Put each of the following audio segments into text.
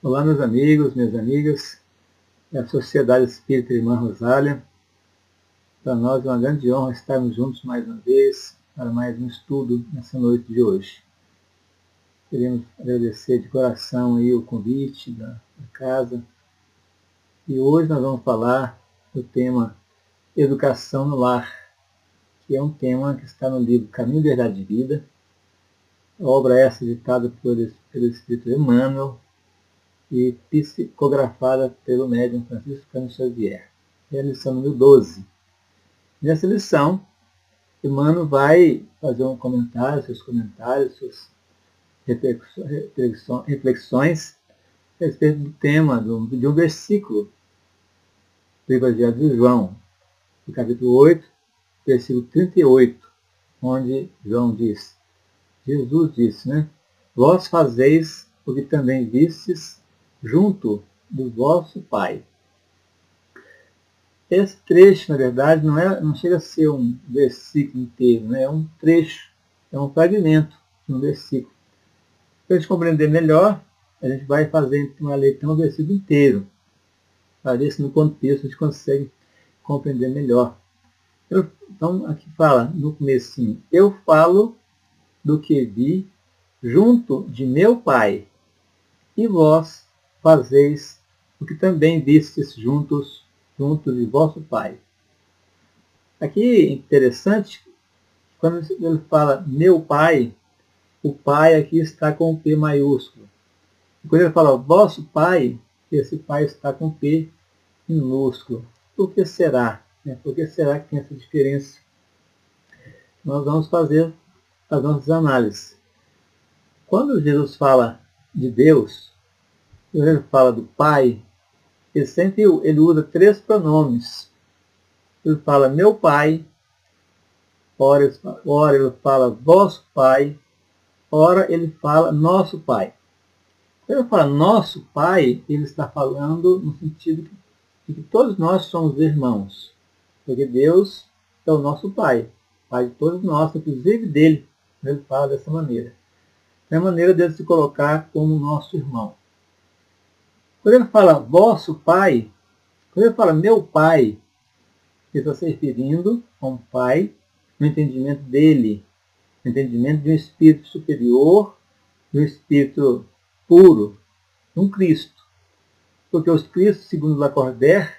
Olá, meus amigos, minhas amigas, da Sociedade Espírita Irmã Rosália. Para nós é uma grande honra estarmos juntos mais uma vez para mais um estudo nessa noite de hoje. Queremos agradecer de coração aí o convite da casa. E hoje nós vamos falar do tema Educação no Lar, que é um tema que está no livro Caminho, Verdade e Vida, a obra essa ditada pelo Espírito Emmanuel, e psicografada pelo médium Francisco Cândido Xavier. É a lição número 12. Nessa lição, Emmanuel vai fazer seus comentários, suas reflexões a respeito do tema de um versículo do Evangelho de João, no capítulo 8, versículo 38, onde Jesus disse, Vós fazeis o que também vistes junto do vosso Pai. Esse trecho, na verdade, não chega a ser um versículo inteiro, é um trecho, é um fragmento de um versículo. Para a gente compreender melhor, a gente vai fazer uma leitura do versículo inteiro, para ver se no contexto a gente consegue compreender melhor. Então, aqui fala, no comecinho, eu falo do que vi junto de meu Pai, e vós fazeis o que também vistes junto de vosso Pai. Aqui é interessante, quando ele fala meu Pai, o Pai aqui está com P maiúsculo. E quando ele fala vosso Pai, esse Pai está com P minúsculo. Por que será? Por que será que tem essa diferença? Nós vamos fazer as nossas análises. Quando Jesus fala de Deus, quando ele fala do Pai, ele usa 3 pronomes. Ele fala meu Pai, ora ele fala vosso Pai, ora ele fala nosso Pai. Quando ele fala nosso Pai, ele está falando no sentido de que todos nós somos irmãos. Porque Deus é o nosso Pai, Pai de todos nós, inclusive dele. Ele fala dessa maneira. É a maneira dele se colocar como nosso irmão. Quando ele fala vosso Pai, quando ele fala meu Pai, ele está se referindo a um Pai no entendimento dele, no entendimento de um Espírito superior, de um Espírito puro, um Cristo. Porque os Cristos, segundo Lacordaire,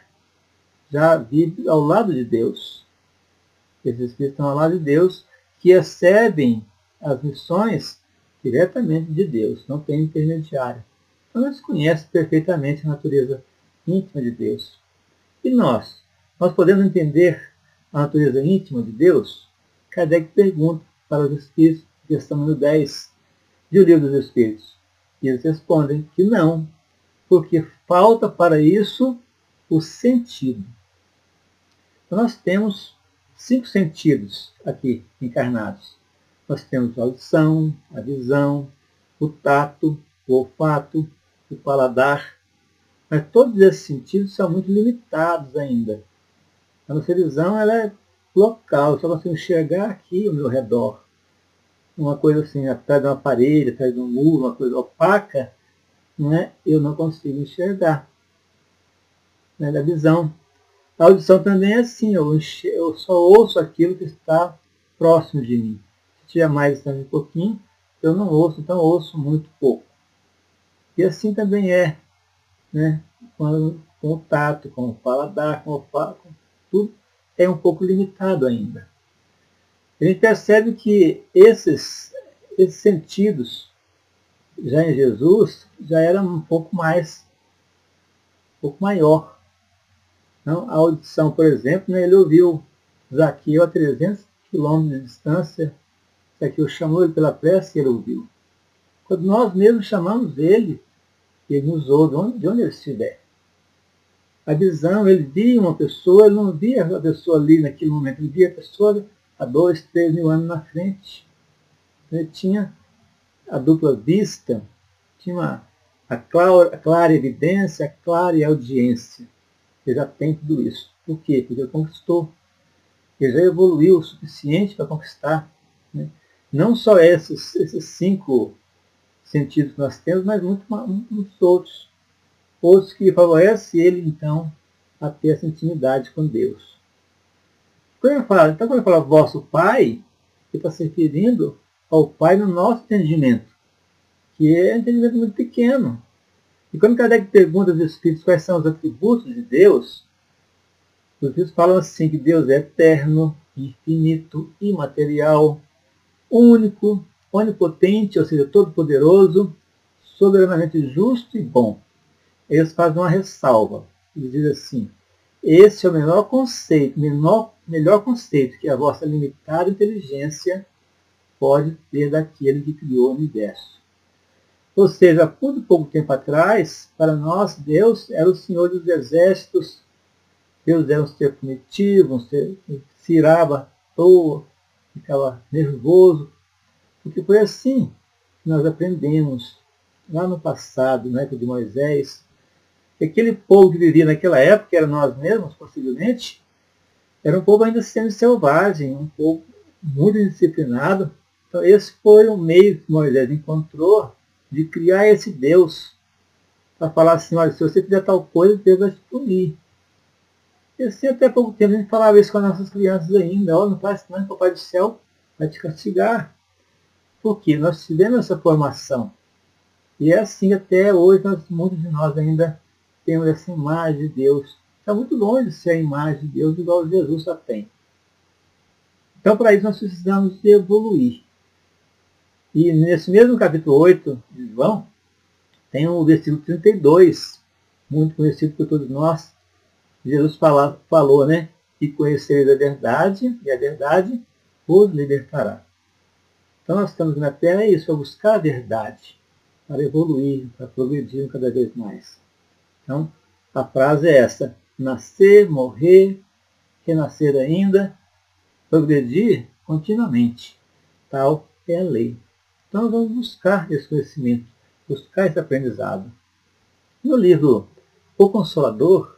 já vivem ao lado de Deus. Esses Espíritos estão ao lado de Deus, que recebem as missões diretamente de Deus, não tem intermediário. Então eles conhecem perfeitamente a natureza íntima de Deus. E nós? Nós podemos entender a natureza íntima de Deus? Kardec pergunta para os Espíritos, questão número 10, do Livro dos Espíritos. E eles respondem que não, porque falta para isso o sentido. Então nós temos 5 sentidos aqui encarnados. Nós temos a audição, a visão, o tato, o olfato, o paladar. Mas todos esses sentidos são muito limitados ainda. A nossa visão ela é local, só você enxergar aqui ao meu redor. Uma coisa assim, atrás de uma parede, atrás de um muro, uma coisa opaca, eu não consigo enxergar. Da visão. A audição também é assim, eu só ouço aquilo que está próximo de mim. Se tiver mais distante um pouquinho, eu não ouço, então eu ouço muito pouco. E assim também é, com o tato, com o paladar, com o olfato, tudo é um pouco limitado ainda. A gente percebe que esses sentidos, já em Jesus, já eram um pouco maior. Então, a audição, por exemplo, ele ouviu Zaqueu a 300 quilômetros de distância. Zaqueu chamou ele pela prece e ele ouviu. Quando nós mesmos chamamos ele nos ouve de onde ele estiver. A visão, ele via uma pessoa, ele não via a pessoa ali naquele momento, ele via a pessoa há 2, 3 mil anos na frente. Ele tinha a dupla vista, tinha a clara evidência, a clara audiência. Ele já tem tudo isso. Por quê? Porque ele conquistou. Ele já evoluiu o suficiente para conquistar. Não só esses 5 sentidos que nós temos, mas muitos outros. outros que favorecem ele, então, a ter essa intimidade com Deus. Quando ele fala vosso Pai, ele está se referindo ao Pai no nosso entendimento, que é um entendimento muito pequeno. E quando Kardec pergunta aos Espíritos quais são os atributos de Deus, os Espíritos falam assim, que Deus é eterno, infinito, imaterial, único, onipotente, ou seja, todo-poderoso, soberanamente justo e bom. Eles fazem uma ressalva. Eles dizem assim, esse é o melhor conceito, melhor conceito que a vossa limitada inteligência pode ter daquele que criou o universo. Ou seja, há muito pouco tempo atrás, para nós, Deus era o Senhor dos Exércitos, Deus era um ser primitivo, um ser que se irava à toa, ficava nervoso, porque foi assim que nós aprendemos lá no passado, na época de Moisés, que aquele povo que vivia naquela época, que era nós mesmos, possivelmente, era um povo ainda sendo selvagem, um povo muito indisciplinado. Então esse foi o meio que Moisés encontrou de criar esse Deus, para falar assim, olha, se você fizer tal coisa, Deus vai te punir. E assim, até pouco tempo a gente falava isso com as nossas crianças ainda, não faz não, o Papai do Céu vai te castigar. Porque nós tivemos essa formação. E é assim até hoje, muitos de nós ainda temos essa imagem de Deus. Está muito longe de ser a imagem de Deus igual Jesus já tem. Então, para isso, nós precisamos de evoluir. E nesse mesmo capítulo 8 de João, tem o versículo 32, muito conhecido por todos nós. Jesus falou, né? E conhecereis a verdade, e a verdade vos libertará. Então nós estamos na Terra, é isso, para buscar a verdade, para evoluir, para progredir cada vez mais. Então, a frase é essa, nascer, morrer, renascer ainda, progredir continuamente. Tal é a lei. Então nós vamos buscar esse conhecimento, buscar esse aprendizado. No livro O Consolador,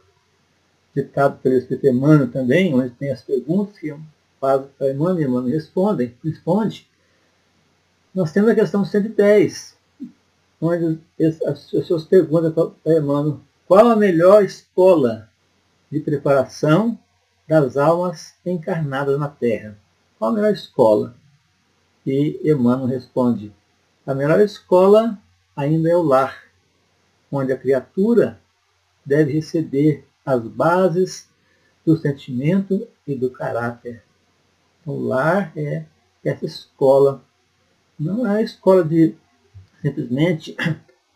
ditado pelo Espírito Emmanuel também, onde tem as perguntas que faz para Emmanuel e Emmanuel responde, nós temos a questão 110, onde as pessoas perguntam para Emmanuel qual a melhor escola de preparação das almas encarnadas na Terra. Qual a melhor escola? E Emmanuel responde, a melhor escola ainda é o lar, onde a criatura deve receber as bases do sentimento e do caráter. O lar é essa escola. Não é a escola de simplesmente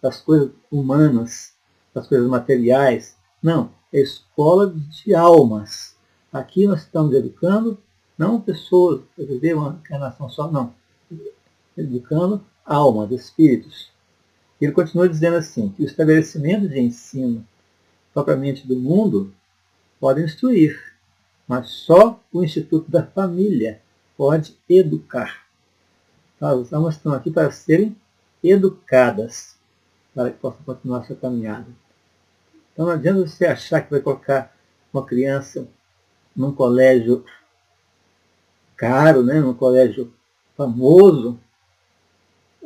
das coisas humanas, das coisas materiais. Não, é a escola de almas. Aqui nós estamos educando, não pessoas para viver uma encarnação só, não. Educando almas, espíritos. Ele continua dizendo assim, que o estabelecimento de ensino propriamente do mundo pode instruir, mas só o Instituto da Família pode educar. As almas estão aqui para serem educadas, para que possam continuar a sua caminhada. Então não adianta você achar que vai colocar uma criança num colégio caro, né, num colégio famoso,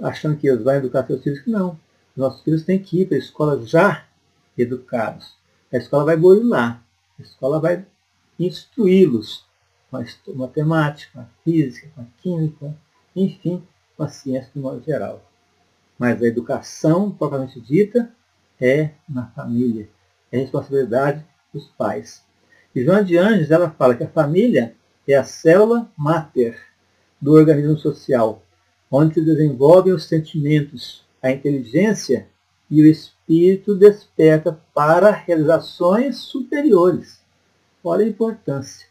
achando que eles vão educar seus filhos. Não. Nossos filhos têm que ir para a escola já educados. A escola vai burilar, a escola vai instruí-los com a matemática, com a física, com a química, enfim, com a ciência de modo geral. Mas a educação, propriamente dita, é na família, é responsabilidade dos pais. E Joana de Ângeles, ela fala que a família é a célula máter do organismo social, onde se desenvolvem os sentimentos, a inteligência e o espírito desperta para realizações superiores. Olha a importância.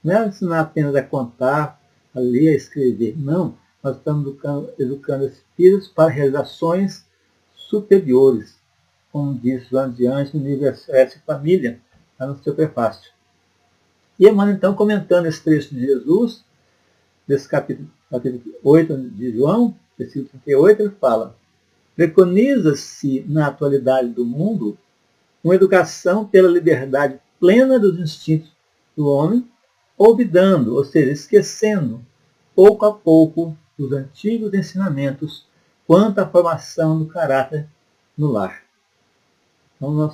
Não é ensinar apenas a contar, a ler, a escrever. Não. Nós estamos educando espíritos para realizações superiores, como diz Joana de Ângeles no livro S Família, lá no seu prefácio. E Emmanuel, então, comentando esse trecho de Jesus, desse capítulo 8 de João, versículo 38, ele fala, preconiza-se na atualidade do mundo uma educação pela liberdade plena dos instintos do homem, olvidando, ou seja, esquecendo, pouco a pouco, os antigos ensinamentos quanto à formação do caráter no lar. Então,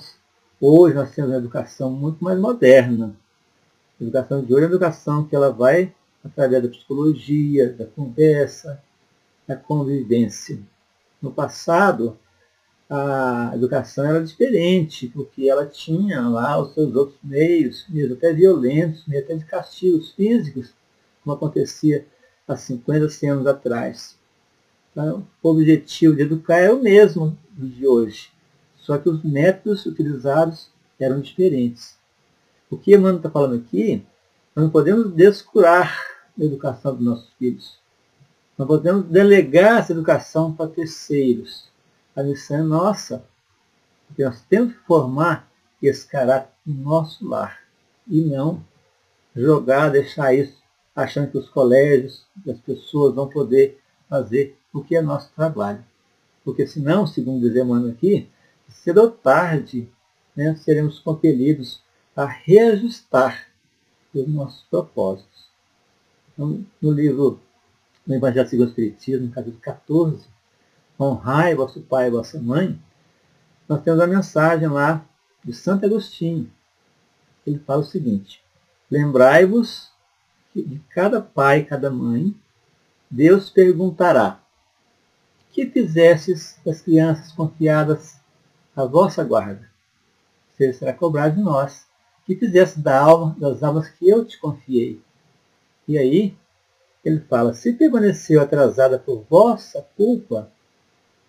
hoje nós temos uma educação muito mais moderna. A educação de hoje é uma educação que ela vai através da psicologia, da conversa, da convivência. No passado, a educação era diferente, porque ela tinha lá os seus outros meios, meios até violentos, meios até de castigos físicos, como acontecia há 50, 100 anos atrás. Então, o objetivo de educar é o mesmo de hoje, só que os métodos utilizados eram diferentes. O que Emmanuel está falando aqui, nós não podemos descurar a educação dos nossos filhos. Não podemos delegar essa educação para terceiros. A missão é nossa, porque nós temos que formar esse caráter no nosso lar e não jogar, deixar isso, achando que os colégios, que as pessoas vão poder fazer o que é nosso trabalho. Porque senão, segundo diz Emmanuel aqui, cedo ou tarde, né, seremos compelidos a reajustar os nossos propósitos. Então, no livro no Evangelho segundo o Espiritismo, no capítulo 14, honrai vosso pai e vossa mãe, nós temos a mensagem lá de Santo Agostinho. Ele fala o seguinte: lembrai-vos que de cada pai e cada mãe, Deus perguntará: que fizestes das crianças confiadas à vossa guarda? Ele será cobrado de nós. Que fizeste das almas que eu te confiei? E aí, ele fala: se permaneceu atrasada por vossa culpa,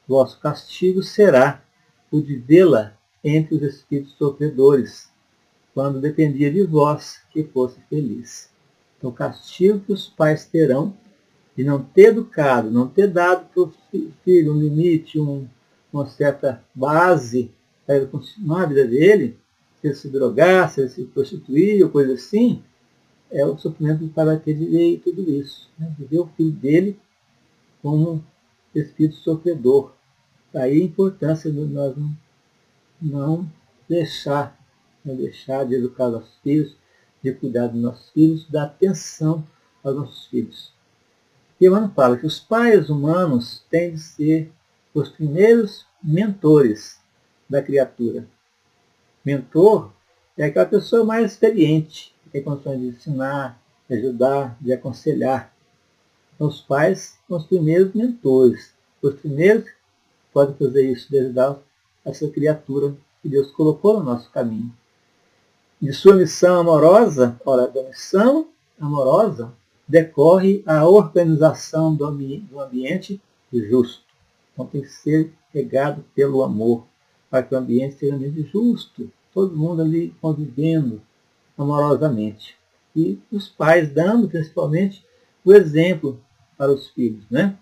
vosso castigo será o de vê-la entre os espíritos sofredores, quando dependia de vós que fosse feliz. Então, o castigo que os pais terão de não ter educado, não ter dado para o filho um limite, uma certa base para ele continuar a vida dele, se ele se drogar, se ele se prostituir, ou coisa assim, é o sofrimento que o pai vai ter de ver tudo isso. Né? De ver o filho dele como espírito sofredor. Daí a importância de nós não deixar de educar nossos filhos, de cuidar dos nossos filhos, dar atenção aos nossos filhos. E Emmanuel fala que os pais humanos têm de ser os primeiros mentores da criatura. Mentor é aquela pessoa mais experiente, que tem condições de ensinar, de ajudar, de aconselhar. Então, os pais são os primeiros mentores, os primeiros que podem fazer isso, de ajudar essa criatura que Deus colocou no nosso caminho. De sua missão amorosa, ora, da missão amorosa, decorre a organização do ambiente justo. Então tem que ser regado pelo amor, para que o ambiente seja um ambiente justo, todo mundo ali convivendo amorosamente. E os pais dando, principalmente, o exemplo para os filhos. Né?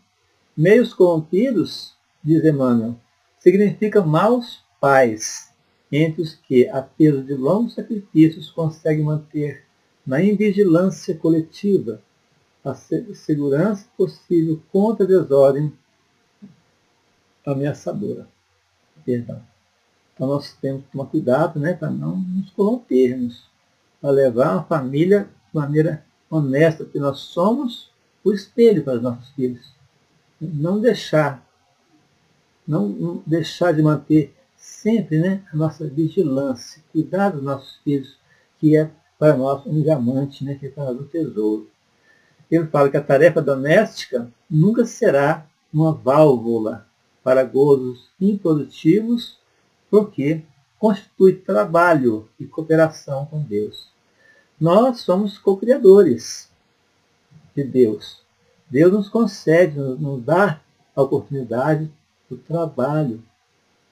Meios corrompidos, diz Emmanuel, significam maus pais, entre os que, a peso de longos sacrifícios, conseguem manter na invigilância coletiva a segurança possível contra a desordem ameaçadora. Perdão. Então nós temos que tomar cuidado, né, para não nos corrompermos, para levar uma família de maneira honesta, porque nós somos o espelho para os nossos filhos. Não deixar de manter sempre, né, a nossa vigilância, cuidar dos nossos filhos, que é para nós um diamante, né, que é para nós um tesouro. Ele fala que a tarefa doméstica nunca será uma válvula para gozos improdutivos, porque constitui trabalho e cooperação com Deus. Nós somos co-criadores de Deus. Deus nos concede, nos dá a oportunidade do trabalho.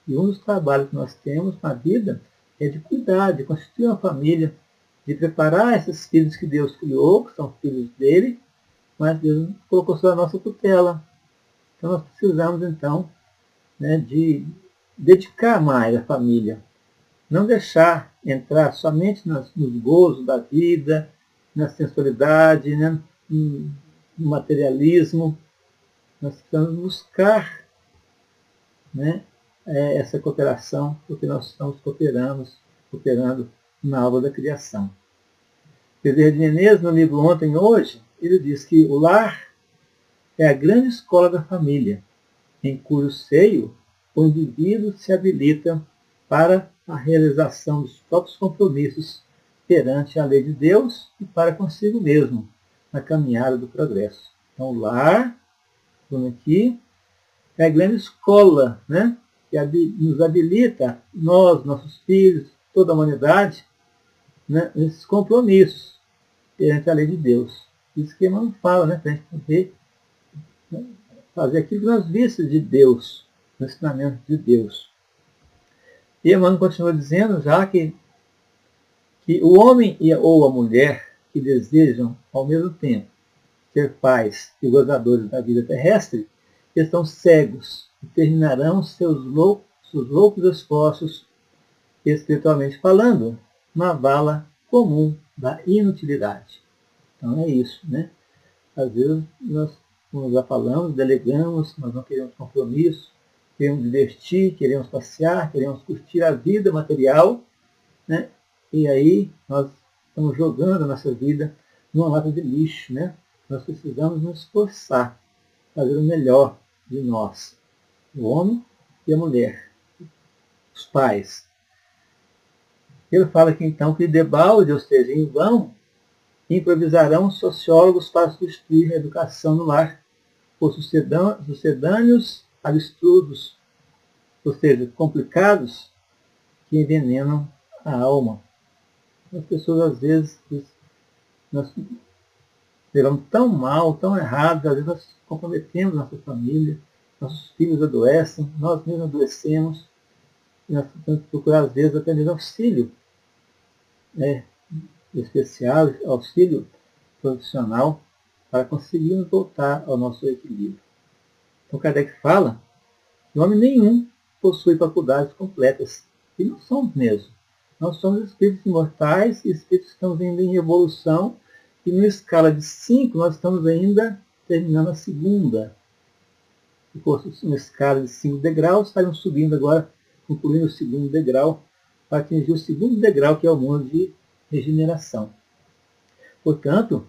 E um dos trabalhos que nós temos na vida é de cuidar, de constituir uma família, de preparar esses filhos que Deus criou, que são filhos dele, mas Deus colocou sob a nossa tutela. Então nós precisamos, então, né, de dedicar mais a família. Não deixar entrar somente nos gozos da vida, na sensualidade, né, no materialismo. Nós precisamos buscar, né, essa cooperação, porque nós estamos cooperando na obra da criação. Pedro de Menezes, no livro Ontem e Hoje, ele diz que o lar é a grande escola da família, em cujo seio o indivíduo se habilita para a realização dos próprios compromissos perante a lei de Deus e para consigo mesmo, na caminhada do progresso. Então, o lar, como aqui, é a grande escola, né, que nos habilita, nós, nossos filhos, toda a humanidade, né, esses compromissos perante a lei de Deus. Isso que Emmanuel fala, né, para a gente poder, né, fazer aquilo que nós vimos de Deus, no ensinamento de Deus. E Emmanuel continua dizendo já que o homem ou a mulher que desejam, ao mesmo tempo, ser pais e gozadores da vida terrestre, estão cegos e terminarão seus loucos esforços, espiritualmente falando, na vala comum da inutilidade. Então é isso, né? Às vezes nós, como já falamos, delegamos, nós não queremos compromisso, queremos divertir, queremos passear, queremos curtir a vida material, né? E aí nós estamos jogando a nossa vida numa lata de lixo, né? Nós precisamos nos esforçar, fazer o melhor de nós, o homem e a mulher, os pais. Ele fala aqui então que debalde, ou seja, em vão, improvisarão sociólogos para substituir a educação no lar, por sucedâneos abstrusos, ou seja, complicados, que envenenam a alma. As pessoas, às vezes, nós levamos tão mal, tão errado, às vezes nós comprometemos nossa família, nossos filhos adoecem, nós mesmos adoecemos, e nós temos que procurar, às vezes, até mesmo auxílio, né, especial, auxílio profissional, para conseguirmos voltar ao nosso equilíbrio. Então, Kardec fala que homem nenhum possui faculdades completas, e não somos mesmo. Nós somos espíritos imortais, e espíritos que estamos ainda em evolução, e numa escala de 5, nós estamos ainda terminando a segunda. Se fosse uma escala de 5 degraus, estariam subindo agora, concluindo o segundo degrau, para atingir o segundo degrau, que é o mundo de regeneração. Portanto,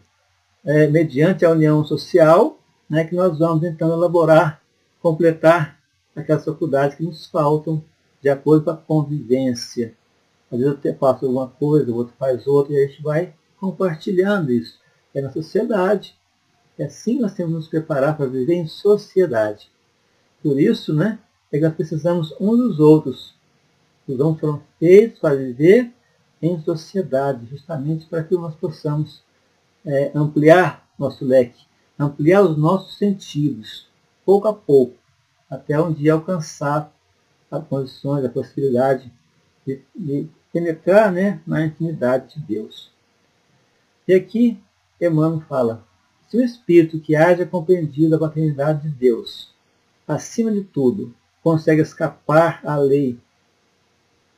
mediante a união social, né, que nós vamos então elaborar, completar aquelas faculdades que nos faltam de acordo com a convivência. Às vezes eu faço alguma coisa, o outro faz outra, e a gente vai compartilhando isso. É na sociedade. E assim nós temos que nos preparar para viver em sociedade. Por isso, né, é que nós precisamos uns dos outros. Os homens foram feitos para viver em sociedade, justamente para que nós possamos ampliar nosso leque, ampliar os nossos sentidos, pouco a pouco, até um dia alcançar as condições, a possibilidade de penetrar, né, na intimidade de Deus. E aqui Emmanuel fala, se o espírito que haja compreendido a paternidade de Deus, acima de tudo, consegue escapar à lei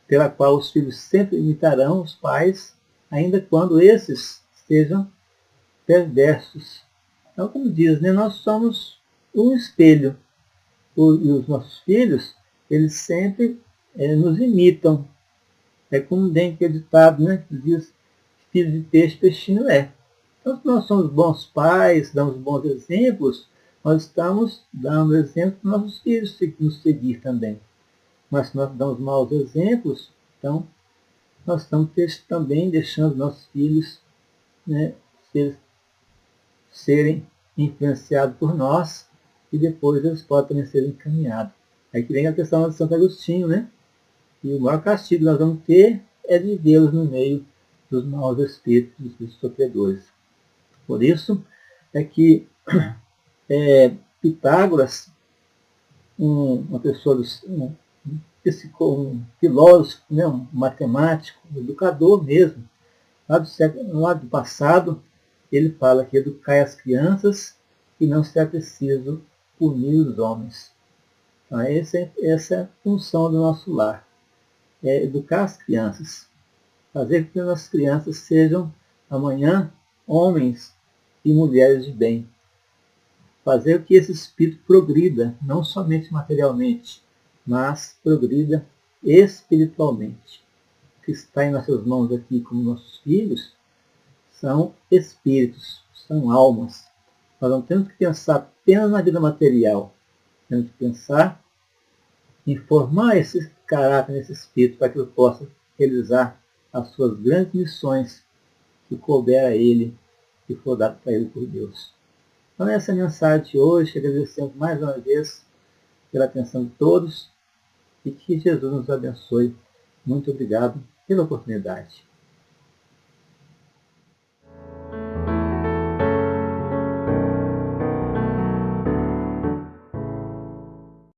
pela qual os filhos sempre imitarão os pais, ainda quando esses sejam perversos. Então, como diz, né, nós somos um espelho. E os nossos filhos, eles sempre nos imitam. É como tem aquele ditado, né, que diz, filho de peixe, peixinho é. Então, se nós somos bons pais, damos bons exemplos, nós estamos dando exemplo para os nossos filhos nos seguir também. Mas se nós damos maus exemplos, então nós estamos também deixando nossos filhos, né, serem influenciados por nós, e depois eles podem também ser encaminhados. Aí que vem a questão de Santo Agostinho, né? E o maior castigo que nós vamos ter é de vê-los no meio dos maus espíritos, dos espíritos sofredores. Por isso é que Pitágoras, uma pessoa, um filósofo, né, um matemático, um educador mesmo, lá do passado, ele fala que educai as crianças e não se é preciso punir os homens. Então, essa é a função do nosso lar. É educar as crianças. Fazer com que as nossas crianças sejam, amanhã, homens e mulheres de bem. Fazer com que esse espírito progrida, não somente materialmente, mas progrida espiritualmente. O que está em nossas mãos aqui como nossos filhos são espíritos, são almas. Nós não temos que pensar apenas na vida material. Temos que pensar em formar caráter, nesse espírito, para que ele possa realizar as suas grandes missões que couber a ele, que for dado para ele por Deus. Então essa é a mensagem de hoje, agradecendo mais uma vez pela atenção de todos e que Jesus nos abençoe. Muito obrigado pela oportunidade.